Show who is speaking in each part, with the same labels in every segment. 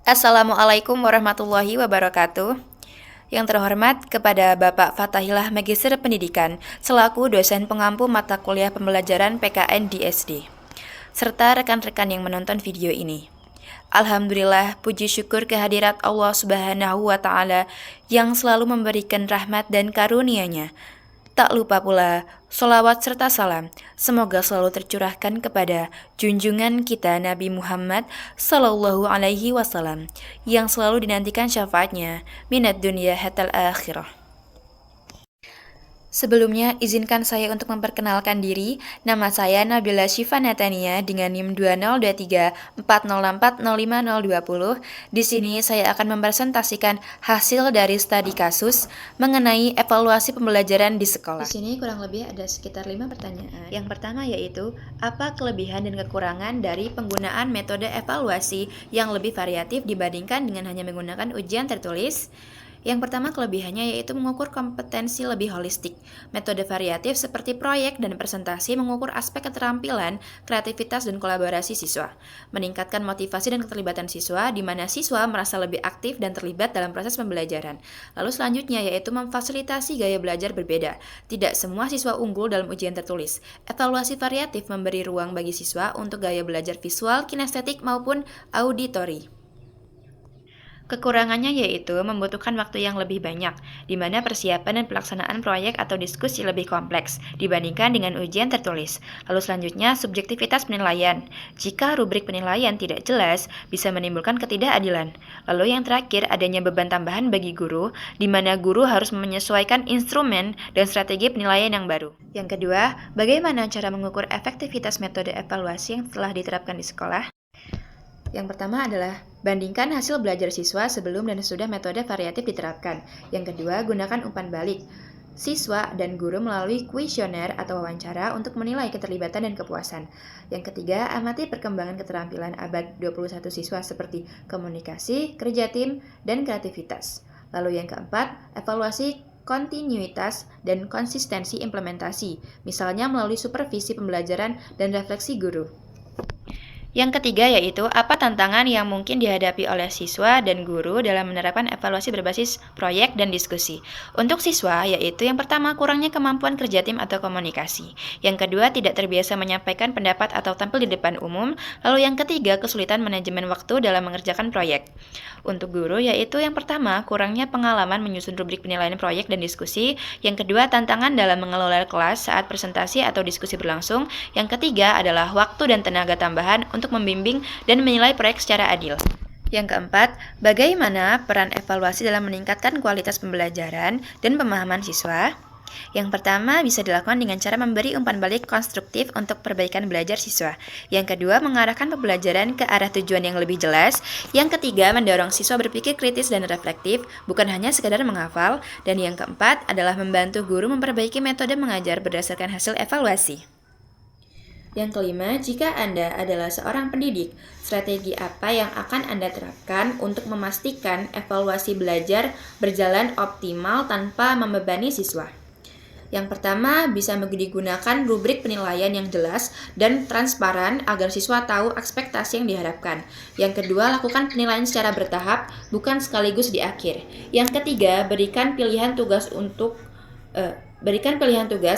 Speaker 1: Assalamualaikum warahmatullahi wabarakatuh. Yang terhormat kepada Bapak Fatahillah Magister Pendidikan selaku dosen pengampu mata kuliah pembelajaran PKN di SD, serta rekan-rekan yang menonton video ini. Alhamdulillah, puji syukur kehadirat Allah Subhanahu wa Ta'ala yang selalu memberikan rahmat dan karunia-Nya. Tak lupa pula, sholawat serta salam semoga selalu tercurahkan kepada junjungan kita Nabi Muhammad Sallallahu Alaihi Wasallam yang selalu dinantikan syafaatnya minat dunia hatal akhirah. Sebelumnya, izinkan saya untuk memperkenalkan diri. Nama saya Nabila Syifa Natania dengan NIM 202340640520. Di sini saya akan mempresentasikan hasil dari studi kasus mengenai evaluasi pembelajaran di sekolah. Di sini kurang lebih ada sekitar 5 pertanyaan. Yang pertama yaitu, apa kelebihan dan kekurangan dari penggunaan metode evaluasi yang lebih variatif dibandingkan dengan hanya menggunakan ujian tertulis? Yang pertama kelebihannya yaitu mengukur kompetensi lebih holistik. Metode variatif seperti proyek dan presentasi mengukur aspek keterampilan, kreativitas, dan kolaborasi siswa. Meningkatkan motivasi dan keterlibatan siswa, di mana siswa merasa lebih aktif dan terlibat dalam proses pembelajaran. Lalu selanjutnya yaitu memfasilitasi gaya belajar berbeda. Tidak semua siswa unggul dalam ujian tertulis. Evaluasi variatif memberi ruang bagi siswa untuk gaya belajar visual, kinestetik, maupun auditori. Kekurangannya yaitu membutuhkan waktu yang lebih banyak, di mana persiapan dan pelaksanaan proyek atau diskusi lebih kompleks dibandingkan dengan ujian tertulis. Lalu selanjutnya, subjektivitas penilaian. Jika rubrik penilaian tidak jelas, bisa menimbulkan ketidakadilan. Lalu yang terakhir, adanya beban tambahan bagi guru, di mana guru harus menyesuaikan instrumen dan strategi penilaian yang baru. Yang kedua, bagaimana cara mengukur efektivitas metode evaluasi yang telah diterapkan di sekolah? Yang pertama adalah bandingkan hasil belajar siswa sebelum dan sesudah metode variatif diterapkan. Yang kedua, gunakan umpan balik siswa dan guru melalui kuesioner atau wawancara untuk menilai keterlibatan dan kepuasan. Yang ketiga, amati perkembangan keterampilan abad 21 siswa seperti komunikasi, kerja tim, dan kreativitas. Lalu yang keempat, evaluasi kontinuitas dan konsistensi implementasi, misalnya melalui supervisi pembelajaran dan refleksi guru. Yang ketiga yaitu apa tantangan yang mungkin dihadapi oleh siswa dan guru dalam menerapkan evaluasi berbasis proyek dan diskusi. Untuk siswa yaitu yang pertama kurangnya kemampuan kerja tim atau komunikasi. Yang kedua tidak terbiasa menyampaikan pendapat atau tampil di depan umum. Lalu yang ketiga kesulitan manajemen waktu dalam mengerjakan proyek. Untuk guru yaitu yang pertama kurangnya pengalaman menyusun rubrik penilaian proyek dan diskusi. Yang kedua tantangan dalam mengelola kelas saat presentasi atau diskusi berlangsung. Yang ketiga adalah waktu dan tenaga tambahan untuk membimbing dan menilai proyek secara adil. Yang keempat, bagaimana peran evaluasi dalam meningkatkan kualitas pembelajaran dan pemahaman siswa? Yang pertama, bisa dilakukan dengan cara memberi umpan balik konstruktif untuk perbaikan belajar siswa. Yang kedua, mengarahkan pembelajaran ke arah tujuan yang lebih jelas. Yang ketiga, mendorong siswa berpikir kritis dan reflektif, bukan hanya sekadar menghafal. Dan yang keempat adalah membantu guru memperbaiki metode mengajar berdasarkan hasil evaluasi. Yang kelima, jika Anda adalah seorang pendidik, strategi apa yang akan Anda terapkan untuk memastikan evaluasi belajar berjalan optimal tanpa membebani siswa? Yang pertama, bisa digunakan rubrik penilaian yang jelas dan transparan agar siswa tahu ekspektasi yang diharapkan. Yang kedua, lakukan penilaian secara bertahap, bukan sekaligus di akhir. Yang ketiga, berikan pilihan tugas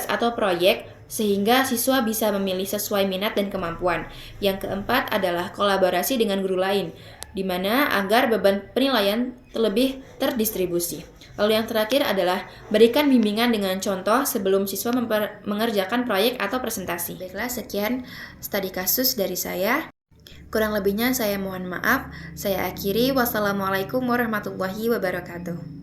Speaker 1: atau proyek sehingga siswa bisa memilih sesuai minat dan kemampuan. Yang keempat adalah kolaborasi dengan guru lain, di mana agar beban penilaian lebih terdistribusi. Lalu yang terakhir adalah berikan bimbingan dengan contoh sebelum siswa mengerjakan proyek atau presentasi. Baiklah, sekian studi kasus dari saya. Kurang lebihnya saya mohon maaf. Saya akhiri. Wassalamualaikum warahmatullahi wabarakatuh.